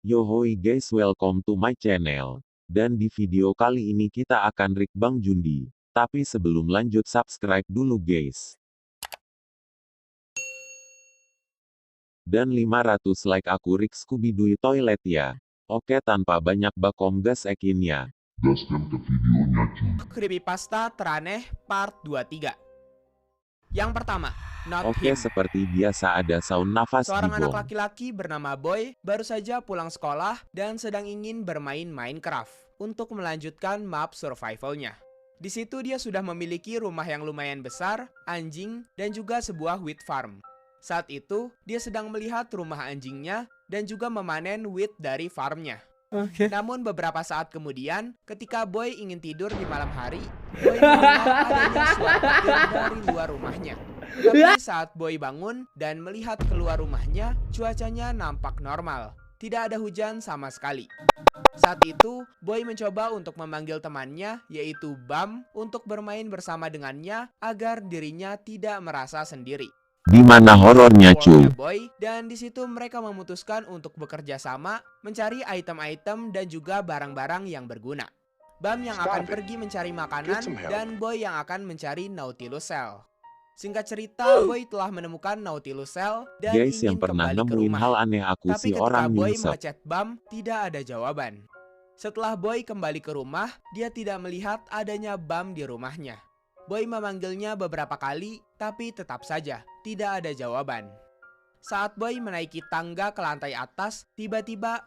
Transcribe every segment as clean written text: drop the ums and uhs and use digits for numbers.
Yohoi guys, welcome to my channel. Dan di video kali ini kita akan react Bang Jundi. Tapi sebelum lanjut subscribe dulu guys. Dan 500 like aku react Scooby-Doo toilet ya. Oke, tanpa banyak bakom gas ekinnya. Gaskan ke videonya cuy. Creepypasta teraneh part 23. Yang pertama, Not Oke, Him. seperti biasa ada sound nafas Seorang anak gigong. laki-laki bernama Boy baru saja pulang sekolah dan sedang ingin bermain Minecraft untuk melanjutkan map survivalnya. Di situ dia sudah memiliki rumah yang lumayan besar, anjing, dan juga sebuah wheat farm. Saat itu, dia sedang melihat rumah anjingnya dan juga memanen wheat dari farmnya. Namun beberapa saat kemudian, ketika Boy ingin tidur di malam hari, Boy mendengar adanya suara petir dari luar rumahnya. Tapi saat Boy bangun dan melihat keluar rumahnya, cuacanya nampak normal. Tidak ada hujan sama sekali. Saat itu, Boy mencoba untuk memanggil temannya, yaitu Bam, untuk bermain bersama dengannya agar dirinya tidak merasa sendiri. Di mana horornya cuy? Boy, dan di situ mereka memutuskan untuk bekerja sama, mencari item-item dan juga barang-barang yang berguna. Bam yang akan pergi mencari makanan dan Boy yang akan mencari Nautilus Shell. Singkat cerita, Boy telah menemukan Nautilus Shell dan Guys, yang ingin pernah kembali ke nemuin rumah. hal aneh aku Tapi si ketika orang Boy nyungsep. mengechat Bam, tidak ada jawaban. Setelah Boy kembali ke rumah, dia tidak melihat adanya Bam di rumahnya. Boy memanggilnya beberapa kali, tapi tetap saja tidak ada jawaban. Saat Boy menaiki tangga ke lantai atas, tiba-tiba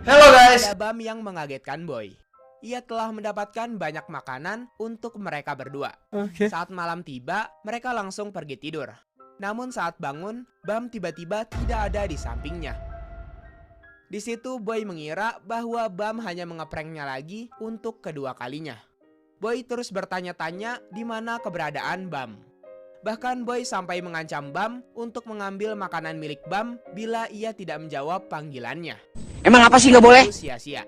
ada Bam yang mengagetkan Boy. Ia telah mendapatkan banyak makanan untuk mereka berdua. Saat malam tiba, mereka langsung pergi tidur. Namun saat bangun, Bam tiba-tiba tidak ada di sampingnya. Di situ Boy mengira bahwa Bam hanya mengepranknya lagi untuk kedua kalinya. Boy terus bertanya-tanya di mana keberadaan Bam. Bahkan Boy sampai mengancam Bam untuk mengambil makanan milik Bam bila ia tidak menjawab panggilannya. Emang apa sih nggak boleh? Itu sia-sia.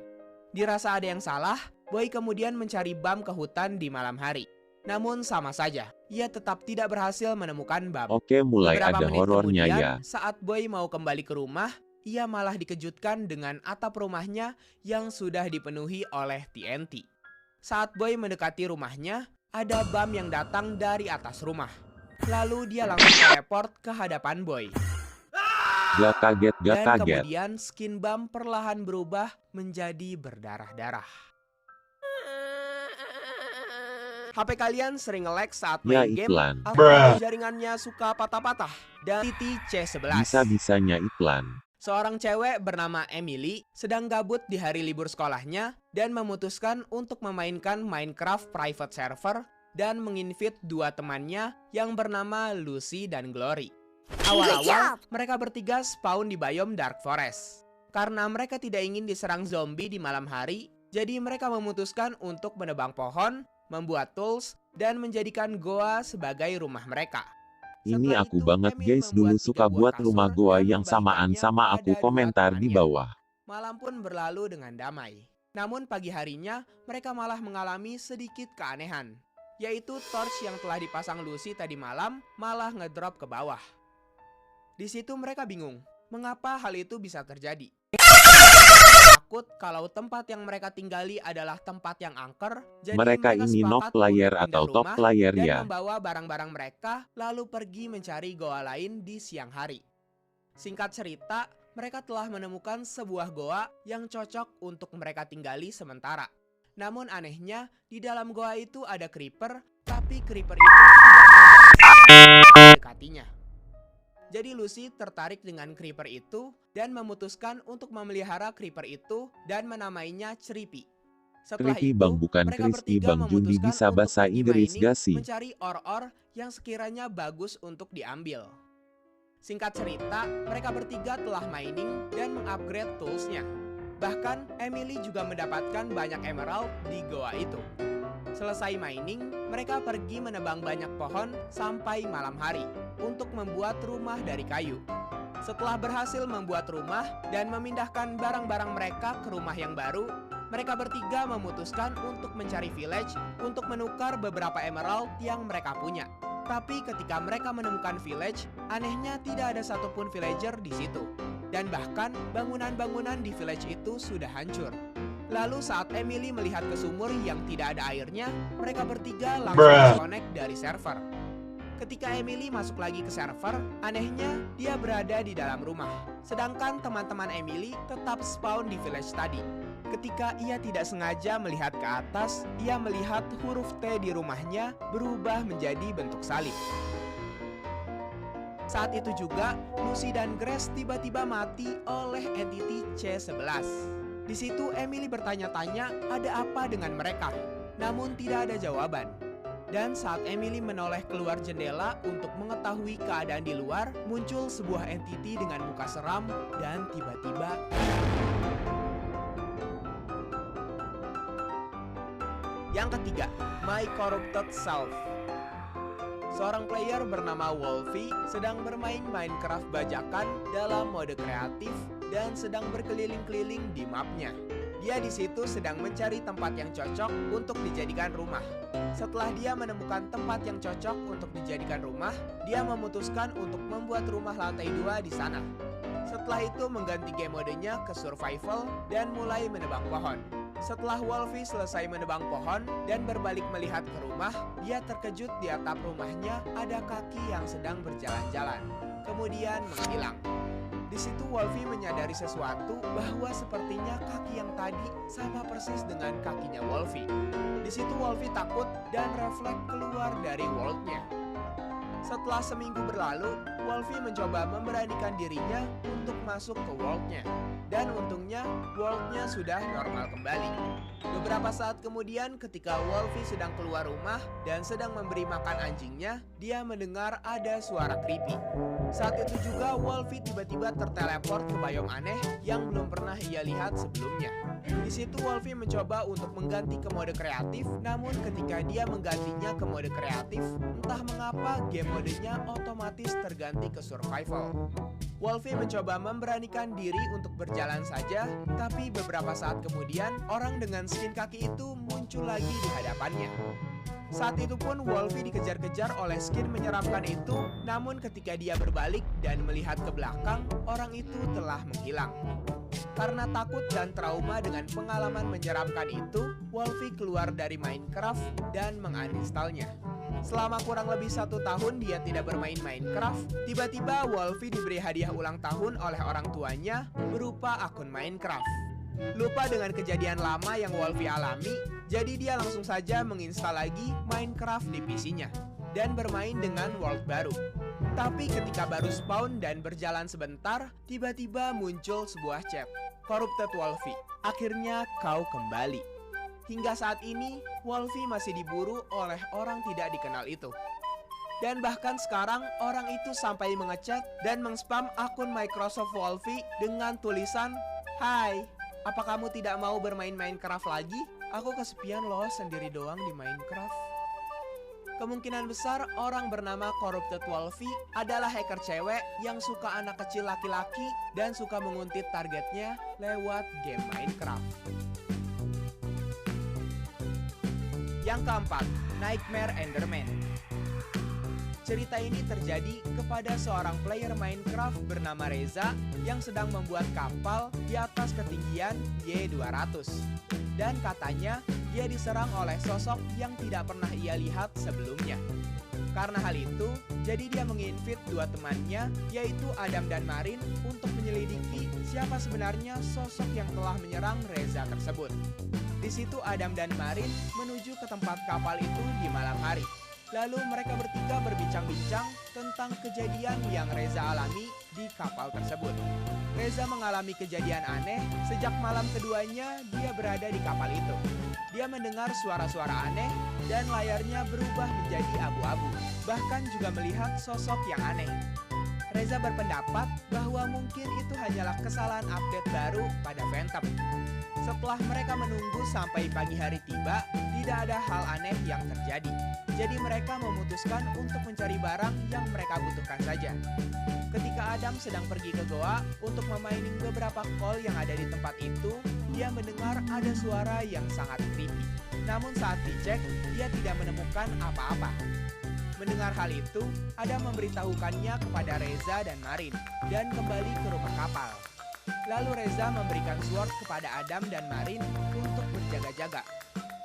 Dirasa ada yang salah, Boy kemudian mencari Bam ke hutan di malam hari. Namun sama saja, ia tetap tidak berhasil menemukan Bam. Oke, mulai Beberapa ada menit horornya kemudian, ya. saat Boy mau kembali ke rumah, ia malah dikejutkan dengan atap rumahnya yang sudah dipenuhi oleh TNT. Saat Boy mendekati rumahnya, ada Bam yang datang dari atas rumah. Lalu dia langsung teleport ke hadapan Boy. Gak kaget, gak Dan kaget. kemudian skin Bam perlahan berubah menjadi berdarah-darah. HP kalian sering nge-lag saat Ya, main game iklan. atau jaringannya suka patah-patah? Dan Titi C11. Bisa-bisanya iklan. Seorang cewek bernama Emily sedang gabut di hari libur sekolahnya dan memutuskan untuk memainkan Minecraft private server dan menginvite dua temannya yang bernama Lucy dan Glory. Awal-awal, mereka bertiga spawn di biome Dark Forest. Karena mereka tidak ingin diserang zombie di malam hari, jadi mereka memutuskan untuk menebang pohon, membuat tools, dan menjadikan goa sebagai rumah mereka. Ini Setelah aku itu, banget Emily guys, membuat dulu 3 suka buah buat kasur rumah goa dan yang samaan membalikannya sama aku, pada dua komentar di temannya. bawah. Malam pun berlalu dengan damai. Namun pagi harinya, mereka malah mengalami sedikit keanehan. Yaitu torch yang telah dipasang Lucy tadi malam malah ngedrop ke bawah. Di situ mereka bingung, mengapa hal itu bisa terjadi. Takut kalau tempat yang mereka tinggali adalah tempat yang angker, jadi Mereka ini sepakat knock player untuk pindah atau top rumah player dan ya. membawa barang-barang mereka lalu pergi mencari goa lain di siang hari. Singkat cerita, mereka telah menemukan sebuah goa yang cocok untuk mereka tinggali sementara. Namun anehnya, di dalam goa itu ada creeper, tapi creeper itu tidak mendekatinya. Jadi Lucy tertarik dengan creeper itu dan memutuskan untuk memelihara creeper itu dan menamainya Crispy. Setelah Crispy itu, bang, bukan mereka crispy bertiga bang. Jundi memutuskan bisa untuk bahasa pergi Inggris mining, gak sih? mencari or-or yang sekiranya bagus untuk diambil. Singkat cerita, mereka bertiga telah mining dan mengupgrade toolsnya. Bahkan, Emily juga mendapatkan banyak emerald di goa itu. Selesai mining, mereka pergi menebang banyak pohon sampai malam hari untuk membuat rumah dari kayu. Setelah berhasil membuat rumah dan memindahkan barang-barang mereka ke rumah yang baru, mereka bertiga memutuskan untuk mencari village untuk menukar beberapa emerald yang mereka punya. Tapi ketika mereka menemukan village, anehnya tidak ada satupun villager di situ. Dan bahkan bangunan-bangunan di village itu sudah hancur. Lalu saat Emily melihat ke sumur yang tidak ada airnya, mereka bertiga langsung disconnect dari server. Ketika Emily masuk lagi ke server, anehnya dia berada di dalam rumah. Sedangkan teman-teman Emily tetap spawn di village tadi. Ketika ia tidak sengaja melihat ke atas, ia melihat huruf T di rumahnya berubah menjadi bentuk salib. Saat itu juga, Lucy dan Grace tiba-tiba mati oleh entity C11. Di situ Emily bertanya-tanya ada apa dengan mereka, namun tidak ada jawaban. Dan saat Emily menoleh keluar jendela untuk mengetahui keadaan di luar, muncul sebuah entity dengan muka seram dan tiba-tiba... Yang ketiga, My Corrupted Self. Seorang player bernama Wolfie sedang bermain Minecraft bajakan dalam mode kreatif dan sedang berkeliling-keliling di mapnya. Dia di situ sedang mencari tempat yang cocok untuk dijadikan rumah. Setelah dia menemukan tempat yang cocok untuk dijadikan rumah, dia memutuskan untuk membuat rumah lantai 2 di sana. Setelah itu mengganti game modenya ke survival dan mulai menebang pohon. Setelah Wolfie selesai menebang pohon dan berbalik melihat ke rumah, dia terkejut di atap rumahnya ada kaki yang sedang berjalan-jalan, kemudian menghilang. Di situ Wolfie menyadari sesuatu bahwa sepertinya kaki yang tadi sama persis dengan kakinya Wolfie. Di situ Wolfie takut dan refleks keluar dari world-nya. Setelah seminggu berlalu, Wolfie mencoba memberanikan dirinya untuk masuk ke world-nya. Dan untungnya, world-nya sudah normal kembali. Beberapa saat kemudian ketika Wolfie sedang keluar rumah dan sedang memberi makan anjingnya, dia mendengar ada suara creepy. Saat itu juga Wolfie tiba-tiba terteleport ke biom aneh yang belum pernah ia lihat sebelumnya. Di situ Wolfie mencoba untuk mengganti ke mode kreatif, namun ketika dia menggantinya ke mode kreatif, entah mengapa game modenya otomatis terganti ke survival. Wolfie mencoba memberanikan diri untuk berjalan saja, tapi beberapa saat kemudian orang dengan skin kaki itu muncul lagi di hadapannya. Saat itu pun Wolfie dikejar-kejar oleh skin menyeramkan itu, namun ketika dia berbalik dan melihat ke belakang, orang itu telah menghilang. Karena takut dan trauma dengan pengalaman menyeramkan itu, Wolfie keluar dari Minecraft dan menginstalnya. Selama kurang lebih 1 tahun dia tidak bermain Minecraft, tiba-tiba Wolfie diberi hadiah ulang tahun oleh orang tuanya berupa akun Minecraft. Lupa dengan kejadian lama yang Wolfie alami, jadi dia langsung saja menginstal lagi Minecraft di PC-nya dan bermain dengan world baru. Tapi ketika baru spawn dan berjalan sebentar, tiba-tiba muncul sebuah chat. Corrupted Wolfie, akhirnya kau kembali. Hingga saat ini, Wolfie masih diburu oleh orang tidak dikenal itu. Dan bahkan sekarang, orang itu sampai mengechat dan mengspam akun Microsoft Wolfie dengan tulisan, "Hai, apa kamu tidak mau bermain Minecraft lagi? Aku kesepian loh sendiri doang di Minecraft." Kemungkinan besar orang bernama Corrupted Wolfie adalah hacker cewek yang suka anak kecil laki-laki dan suka menguntit targetnya lewat game Minecraft. Yang keempat, Nightmare Enderman. Cerita ini terjadi kepada seorang player Minecraft bernama Reza yang sedang membuat kapal di atas ketinggian Y200. Dan katanya dia diserang oleh sosok yang tidak pernah ia lihat sebelumnya. Karena hal itu, jadi dia menginvite 2 temannya, yaitu Adam dan Marin, untuk menyelidiki siapa sebenarnya sosok yang telah menyerang Reza tersebut. Di situ Adam dan Marin menuju ke tempat kapal itu di malam hari. Lalu mereka bertiga berbincang-bincang tentang kejadian yang Reza alami di kapal tersebut. Reza mengalami kejadian aneh sejak malam keduanya dia berada di kapal itu. Dia mendengar suara-suara aneh dan layarnya berubah menjadi abu-abu. Bahkan juga melihat sosok yang aneh. Reza berpendapat bahwa mungkin itu hanyalah kesalahan update baru pada Phantom. Setelah mereka menunggu sampai pagi hari tiba, tidak ada hal aneh yang terjadi. Jadi mereka memutuskan untuk mencari barang yang mereka butuhkan saja. Ketika Adam sedang pergi ke goa untuk memining beberapa coal yang ada di tempat itu, dia mendengar ada suara yang sangat creepy. Namun saat dicek, dia tidak menemukan apa-apa. Mendengar hal itu, Adam memberitahukannya kepada Reza dan Marin dan kembali ke rumah kapal. Lalu Reza memberikan sword kepada Adam dan Marin untuk berjaga-jaga.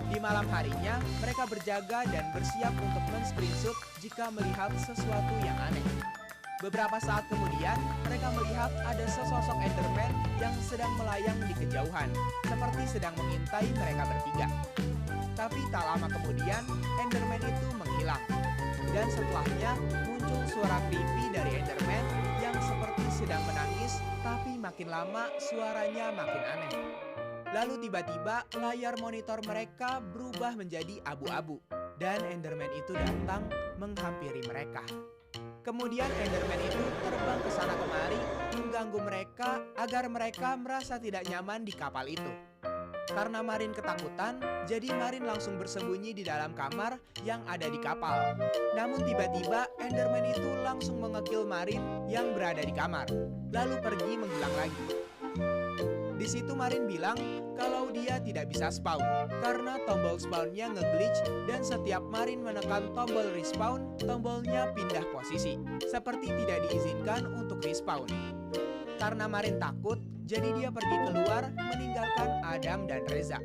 Di malam harinya, mereka berjaga dan bersiap untuk men-screenshot jika melihat sesuatu yang aneh. Beberapa saat kemudian, mereka melihat ada sesosok Enderman yang sedang melayang di kejauhan, seperti sedang mengintai mereka bertiga. Tapi tak lama kemudian, Enderman itu menghilang. Dan setelahnya, muncul suara creepy dari Enderman yang seperti sedang menangis, tapi makin lama suaranya makin aneh. Lalu tiba-tiba layar monitor mereka berubah menjadi abu-abu, dan Enderman itu datang menghampiri mereka. Kemudian Enderman itu terbang ke sana kemari, mengganggu mereka agar mereka merasa tidak nyaman di kapal itu. Karena Marin ketakutan, jadi Marin langsung bersembunyi di dalam kamar yang ada di kapal. Namun tiba-tiba Enderman itu langsung mengekill Marin yang berada di kamar, lalu pergi menghilang lagi. Di situ Marin bilang kalau dia tidak bisa spawn karena tombol spawnnya nge-glitch dan setiap Marin menekan tombol respawn, tombolnya pindah posisi, seperti tidak diizinkan untuk respawn. Karena Marin takut, jadi dia pergi keluar meninggalkan Adam dan Reza.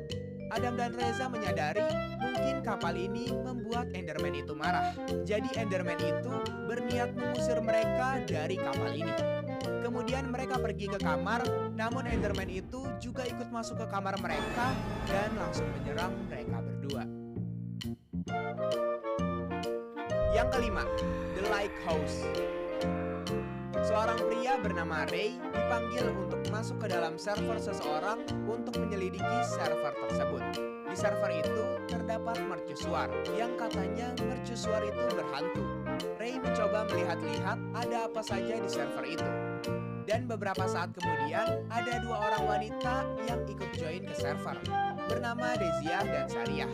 Adam dan Reza menyadari mungkin kapal ini membuat Enderman itu marah. Jadi Enderman itu berniat mengusir mereka dari kapal ini. Kemudian mereka pergi ke kamar, namun Enderman itu juga ikut masuk ke kamar mereka dan langsung menyerang mereka berdua. Yang kelima, The Lighthouse. Seorang pria bernama Ray dipanggil untuk masuk ke dalam server seseorang untuk menyelidiki server tersebut. Di server itu terdapat mercusuar yang katanya mercusuar itu berhantu. Ray mencoba melihat-lihat ada apa saja di server itu. Dan beberapa saat kemudian ada dua orang wanita yang ikut join ke server, bernama Dezia dan Sariah.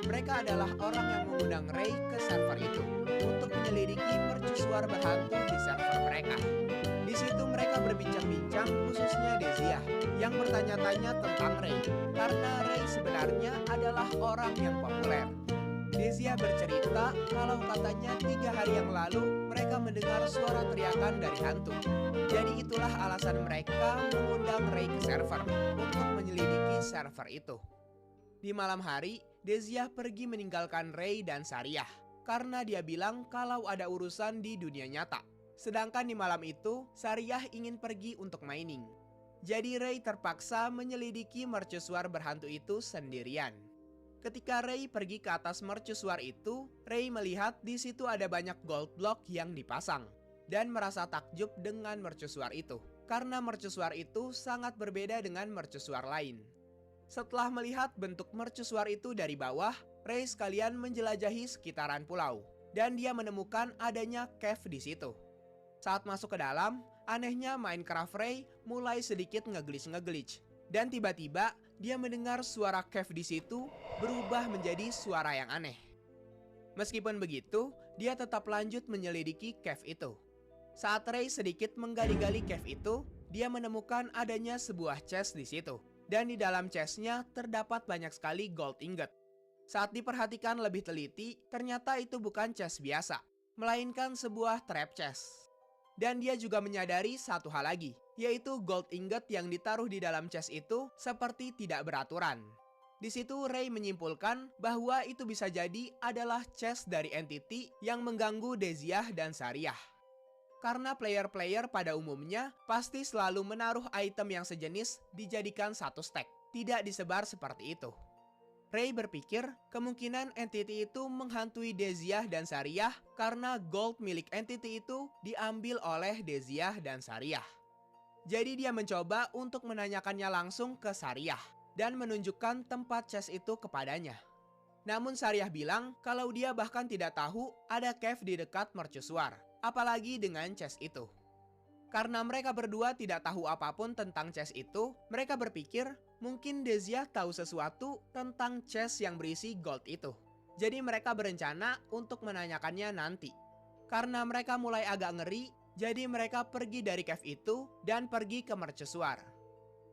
Mereka adalah orang yang mengundang Ray ke server itu untuk menyelidiki mercusuar berhantu di server mereka. Di situ mereka berbincang-bincang, khususnya Dezia yang bertanya-tanya tentang Ray, karena Ray sebenarnya adalah orang yang populer. Dezia bercerita kalau katanya 3 hari yang lalu mereka mendengar suara teriakan dari hantu. Jadi itulah alasan mereka mengundang Ray ke server untuk menyelidiki server itu. Di malam hari, Dezia pergi meninggalkan Ray dan Sariah karena dia bilang kalau ada urusan di dunia nyata. Sedangkan di malam itu, Sariah ingin pergi untuk mining. Jadi Ray terpaksa menyelidiki mercusuar berhantu itu sendirian. Ketika Ray pergi ke atas mercusuar itu, Ray melihat di situ ada banyak gold block yang dipasang dan merasa takjub dengan mercusuar itu karena mercusuar itu sangat berbeda dengan mercusuar lain. Setelah melihat bentuk mercusuar itu dari bawah, Ray sekalian menjelajahi sekitaran pulau dan dia menemukan adanya cave di situ. Saat masuk ke dalam, anehnya Minecraft Ray mulai sedikit nge-glitch. Dan tiba-tiba dia mendengar suara cave di situ berubah menjadi suara yang aneh. Meskipun begitu, dia tetap lanjut menyelidiki cave itu. Saat Ray sedikit menggali-gali cave itu, dia menemukan adanya sebuah chest di situ. Dan di dalam chestnya terdapat banyak sekali gold ingot. Saat diperhatikan lebih teliti, ternyata itu bukan chest biasa, melainkan sebuah trap chest. Dan dia juga menyadari satu hal lagi, yaitu gold ingot yang ditaruh di dalam chest itu seperti tidak beraturan. Di situ Ray menyimpulkan bahwa itu bisa jadi adalah chest dari entity yang mengganggu Dezia dan Sariah. Karena player-player pada umumnya pasti selalu menaruh item yang sejenis dijadikan satu stack, tidak disebar seperti itu. Ray berpikir kemungkinan entity itu menghantui Dezia dan Sariah karena gold milik entity itu diambil oleh Dezia dan Sariah. Jadi dia mencoba untuk menanyakannya langsung ke Sariah dan menunjukkan tempat chest itu kepadanya. Namun Sariah bilang kalau dia bahkan tidak tahu ada cave di dekat mercusuar, apalagi dengan chest itu. Karena mereka berdua tidak tahu apapun tentang chest itu, mereka berpikir mungkin Dezia tahu sesuatu tentang chest yang berisi gold itu. Jadi mereka berencana untuk menanyakannya nanti. Karena mereka mulai agak ngeri, jadi mereka pergi dari cave itu dan pergi ke mercusuar.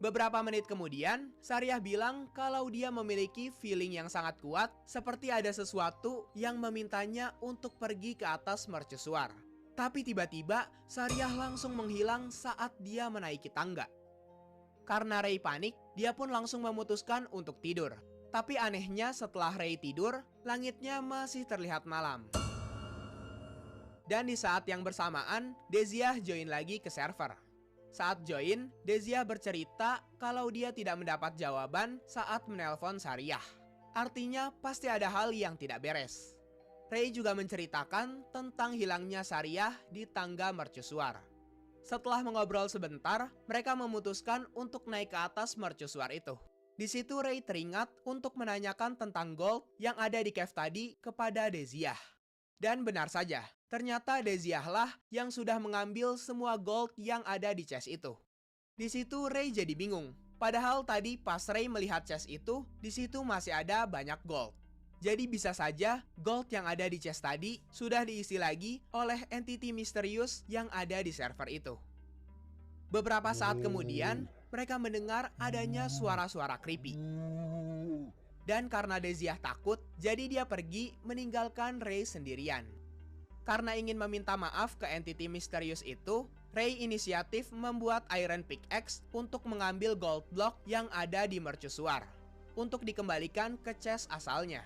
Beberapa menit kemudian, Saryah bilang kalau dia memiliki feeling yang sangat kuat seperti ada sesuatu yang memintanya untuk pergi ke atas mercusuar. Tapi tiba-tiba, Saryah langsung menghilang saat dia menaiki tangga. Karena Ray panik, dia pun langsung memutuskan untuk tidur. Tapi anehnya setelah Ray tidur, langitnya masih terlihat malam. Dan di saat yang bersamaan, Deziah join lagi ke server. Saat join, Deziah bercerita kalau dia tidak mendapat jawaban saat menelpon Saryah. Artinya pasti ada hal yang tidak beres. Ray juga menceritakan tentang hilangnya Saryah di tangga mercusuar. Setelah mengobrol sebentar, mereka memutuskan untuk naik ke atas mercusuar itu. Di situ Ray teringat untuk menanyakan tentang gold yang ada di cave tadi kepada Deziah. Dan benar saja, ternyata Deziah lah yang sudah mengambil semua gold yang ada di chest itu. Di situ Ray jadi bingung. Padahal tadi pas Ray melihat chest itu, di situ masih ada banyak gold. Jadi bisa saja gold yang ada di chest tadi sudah diisi lagi oleh entity misterius yang ada di server itu. Beberapa saat kemudian, mereka mendengar adanya suara-suara creepy. Dan karena Deziah takut, jadi dia pergi meninggalkan Ray sendirian. Karena ingin meminta maaf ke entity misterius itu, Ray inisiatif membuat iron pickaxe untuk mengambil gold block yang ada di mercusuar untuk dikembalikan ke chest asalnya.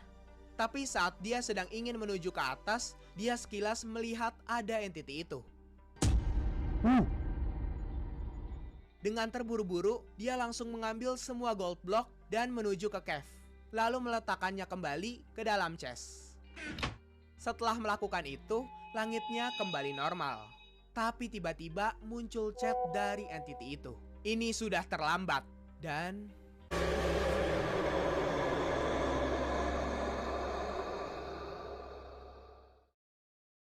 Tapi saat dia sedang ingin menuju ke atas, dia sekilas melihat ada entity itu. Dengan terburu-buru, dia langsung mengambil semua gold block dan menuju ke cave, lalu meletakkannya kembali ke dalam chest. Setelah melakukan itu, langitnya kembali normal. Tapi tiba-tiba muncul chat dari entity itu. Ini sudah terlambat. Dan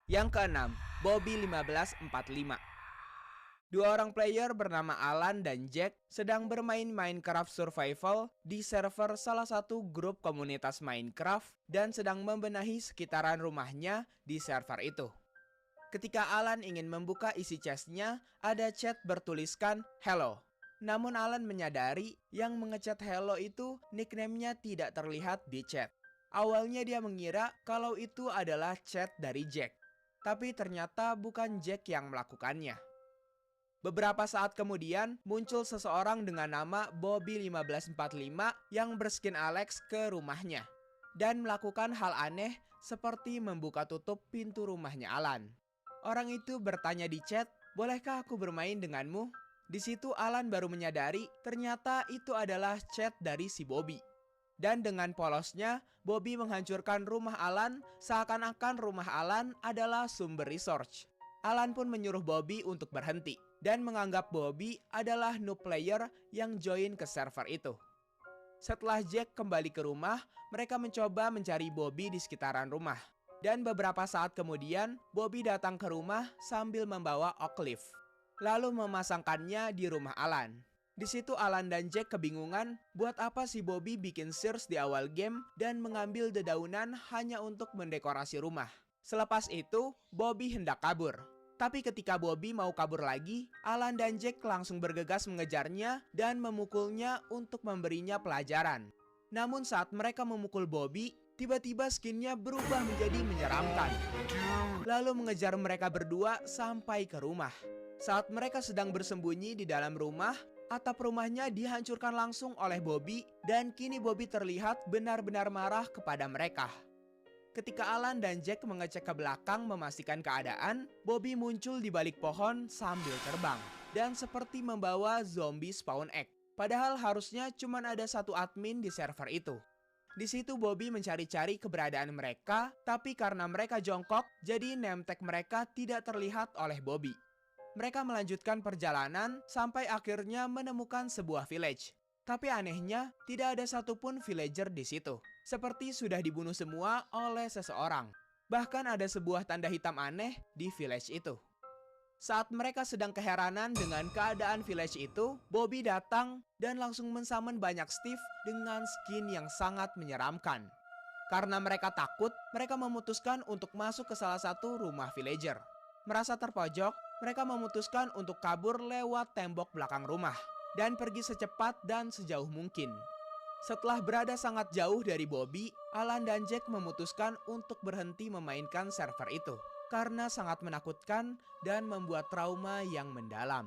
yang keenam, Bobby 1545. Dua orang player bernama Alan dan Jack sedang bermain Minecraft Survival di server salah satu grup komunitas Minecraft dan sedang membenahi sekitaran rumahnya di server itu. Ketika Alan ingin membuka isi chestnya, ada chat bertuliskan Hello. Namun Alan menyadari yang mengechat Hello itu nickname-nya tidak terlihat di chat. Awalnya dia mengira kalau itu adalah chat dari Jack. Tapi ternyata bukan Jack yang melakukannya. Beberapa saat kemudian muncul seseorang dengan nama Bobby 1545 yang berskin Alex ke rumahnya dan melakukan hal aneh seperti membuka tutup pintu rumahnya Alan. Orang itu bertanya di chat, "Bolehkah aku bermain denganmu?" Di situ Alan baru menyadari ternyata itu adalah chat dari si Bobby. Dan dengan polosnya, Bobby menghancurkan rumah Alan seakan-akan rumah Alan adalah sumber resource. Alan pun menyuruh Bobby untuk berhenti dan menganggap Bobby adalah noob player yang join ke server itu. Setelah Jack kembali ke rumah, mereka mencoba mencari Bobby di sekitaran rumah. Dan beberapa saat kemudian, Bobby datang ke rumah sambil membawa oak leaf, lalu memasangkannya di rumah Alan. Di situ Alan dan Jack kebingungan buat apa si Bobby bikin search di awal game dan mengambil dedaunan hanya untuk mendekorasi rumah. Selepas itu, Bobby hendak kabur. Tapi ketika Bobby mau kabur lagi, Alan dan Jack langsung bergegas mengejarnya dan memukulnya untuk memberinya pelajaran. Namun saat mereka memukul Bobby, tiba-tiba skinnya berubah menjadi menyeramkan. Lalu mengejar mereka berdua sampai ke rumah. Saat mereka sedang bersembunyi di dalam rumah, atap rumahnya dihancurkan langsung oleh Bobby dan kini Bobby terlihat benar-benar marah kepada mereka. Ketika Alan dan Jack mengecek ke belakang memastikan keadaan, Bobby muncul di balik pohon sambil terbang dan seperti membawa zombie spawn egg. Padahal harusnya cuma ada satu admin di server itu. Di situ Bobby mencari-cari keberadaan mereka, tapi karena mereka jongkok, jadi name tag mereka tidak terlihat oleh Bobby. Mereka melanjutkan perjalanan sampai akhirnya menemukan sebuah village. Tapi anehnya, tidak ada satupun villager di situ. Seperti sudah dibunuh semua oleh seseorang. Bahkan ada sebuah tanda hitam aneh di village itu. Saat mereka sedang keheranan dengan keadaan village itu, Bobby datang dan langsung mensummon banyak Steve dengan skin yang sangat menyeramkan. Karena mereka takut, mereka memutuskan untuk masuk ke salah satu rumah villager. Merasa terpojok, mereka memutuskan untuk kabur lewat tembok belakang rumah. dan pergi secepat dan sejauh mungkin. Setelah berada sangat jauh dari Bobby, Alan dan Jack memutuskan untuk berhenti memainkan server itu karena sangat menakutkan dan membuat trauma yang mendalam.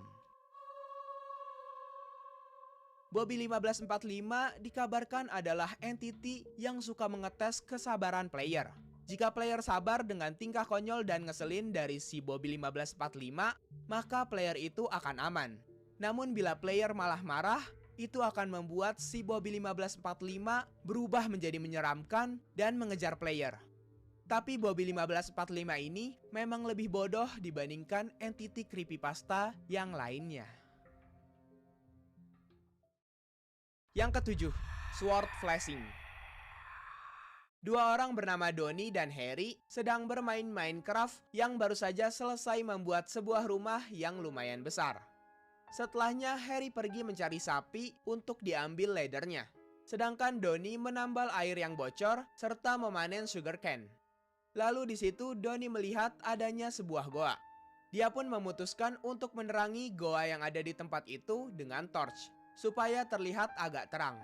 Bobby 1545 dikabarkan adalah entity yang suka mengetes kesabaran player. Jika player sabar dengan tingkah konyol dan ngeselin dari si Bobby 1545, maka player itu akan aman. Namun bila player malah marah, itu akan membuat si Bobby 1545 berubah menjadi menyeramkan dan mengejar player. Tapi Bobby 1545 ini memang lebih bodoh dibandingkan entity creepypasta yang lainnya. Yang ketujuh, sword flashing. Dua orang bernama Donnie dan Harry sedang bermain Minecraft yang baru saja selesai membuat sebuah rumah yang lumayan besar. Setelahnya Harry pergi mencari sapi untuk diambil leathernya. Sedangkan Donnie menambal air yang bocor serta memanen sugarcane. Lalu di situ Donnie melihat adanya sebuah goa. Dia pun memutuskan untuk menerangi goa yang ada di tempat itu dengan torch, supaya terlihat agak terang.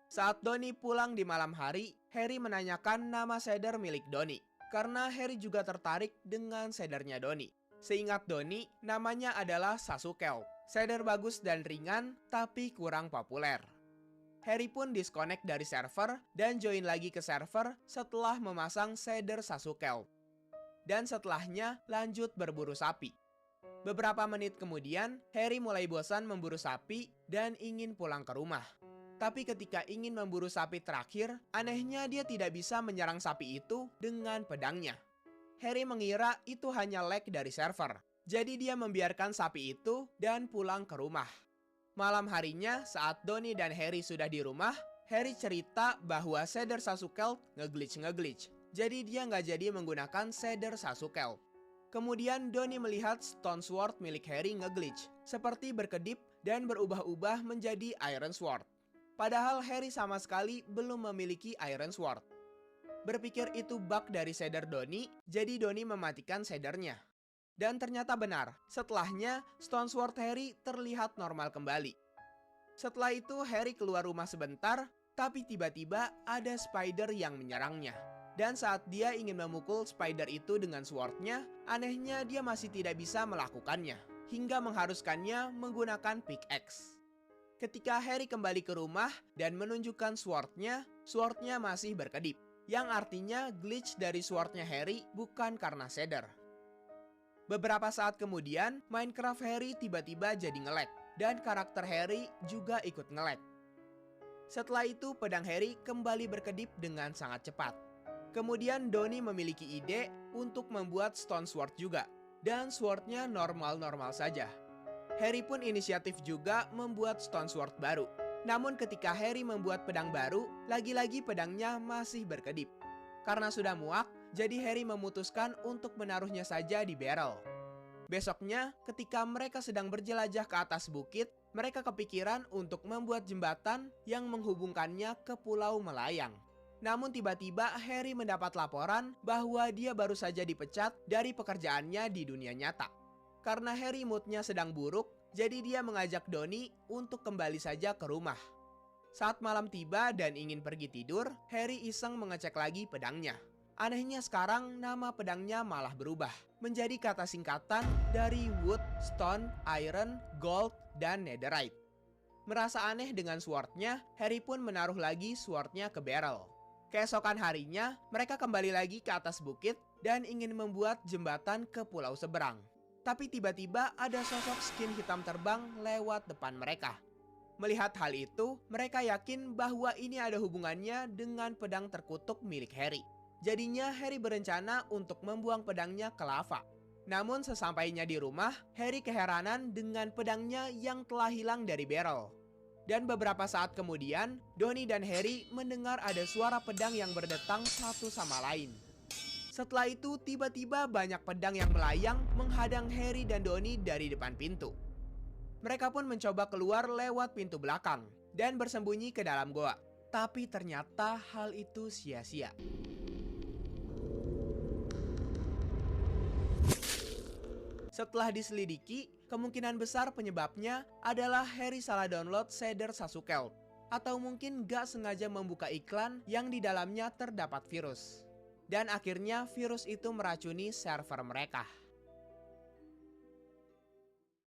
Saat Donnie pulang di malam hari, Harry menanyakan nama shader milik Donnie, karena Harry juga tertarik dengan shadernya Donnie. Seingat Donnie, namanya adalah Sasuke. Shader bagus dan ringan, tapi kurang populer. Harry pun disconnect dari server dan join lagi ke server setelah memasang shader Sasuke. Dan setelahnya lanjut berburu sapi. Beberapa menit kemudian, Harry mulai bosan memburu sapi dan ingin pulang ke rumah. Tapi ketika ingin memburu sapi terakhir, anehnya dia tidak bisa menyerang sapi itu dengan pedangnya. Harry mengira itu hanya lag dari server. Jadi dia membiarkan sapi itu dan pulang ke rumah. Malam harinya saat Donnie dan Harry sudah di rumah, Harry cerita bahwa shader Sasuke ngeglitch. Jadi dia nggak jadi menggunakan shader Sasuke. Kemudian Donnie melihat Stone Sword milik Harry ngeglitch, seperti berkedip dan berubah-ubah menjadi Iron Sword. Padahal Harry sama sekali belum memiliki Iron Sword. Berpikir itu bug dari shader Donnie, jadi Donnie mematikan shadernya. Dan ternyata benar, setelahnya Stone Sword Harry terlihat normal kembali. Setelah itu Harry keluar rumah sebentar, tapi tiba-tiba ada spider yang menyerangnya. Dan saat dia ingin memukul spider itu dengan swordnya, anehnya dia masih tidak bisa melakukannya, hingga mengharuskannya menggunakan pickaxe. Ketika Harry kembali ke rumah dan menunjukkan swordnya masih berkedip, yang artinya glitch dari swordnya Harry bukan karena shader. Beberapa saat kemudian, Minecraft Harry tiba-tiba jadi nge-lag, dan karakter Harry juga ikut nge-lag. Setelah itu, pedang Harry kembali berkedip dengan sangat cepat. Kemudian Donnie memiliki ide untuk membuat Stone Sword juga, dan swordnya normal-normal saja. Harry pun inisiatif juga membuat Stone Sword baru. Namun ketika Harry membuat pedang baru, lagi-lagi pedangnya masih berkedip. Karena sudah muak, jadi Harry memutuskan untuk menaruhnya saja di barrel. Besoknya, ketika mereka sedang berjelajah ke atas bukit, mereka kepikiran untuk membuat jembatan yang menghubungkannya ke Pulau Melayang. Namun tiba-tiba Harry mendapat laporan bahwa dia baru saja dipecat dari pekerjaannya di dunia nyata. Karena Harry moodnya sedang buruk, jadi dia mengajak Donnie untuk kembali saja ke rumah. Saat malam tiba dan ingin pergi tidur, Harry iseng mengecek lagi pedangnya. Anehnya sekarang nama pedangnya malah berubah menjadi kata singkatan dari wood, stone, iron, gold, dan netherite. Merasa aneh dengan swordnya, Harry pun menaruh lagi swordnya ke barrel. Keesokan harinya, mereka kembali lagi ke atas bukit dan ingin membuat jembatan ke pulau seberang. Tapi tiba-tiba ada sosok skin hitam terbang lewat depan mereka. Melihat hal itu, mereka yakin bahwa ini ada hubungannya dengan pedang terkutuk milik Harry. Jadinya Harry berencana untuk membuang pedangnya ke lava. Namun sesampainya di rumah, Harry keheranan dengan pedangnya yang telah hilang dari barrel. Dan beberapa saat kemudian, Donnie dan Harry mendengar ada suara pedang yang berdetang satu sama lain. Setelah itu, tiba-tiba banyak pedang yang melayang menghadang Harry dan Donnie dari depan pintu. Mereka pun mencoba keluar lewat pintu belakang dan bersembunyi ke dalam goa. Tapi ternyata hal itu sia-sia. Setelah diselidiki, kemungkinan besar penyebabnya adalah Harry salah download shader Sasuke, atau mungkin gak sengaja membuka iklan yang di dalamnya terdapat virus. Dan akhirnya virus itu meracuni server mereka.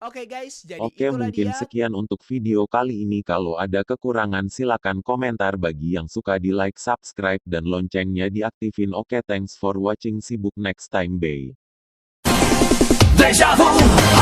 Oke guys, jadi Oke, itulah mungkin dia. sekian untuk video kali ini. Kalau ada kekurangan silakan komentar. Bagi yang suka di like, subscribe, dan loncengnya diaktifin. Oke, thanks for watching. See you next time. Bye. Deja vu.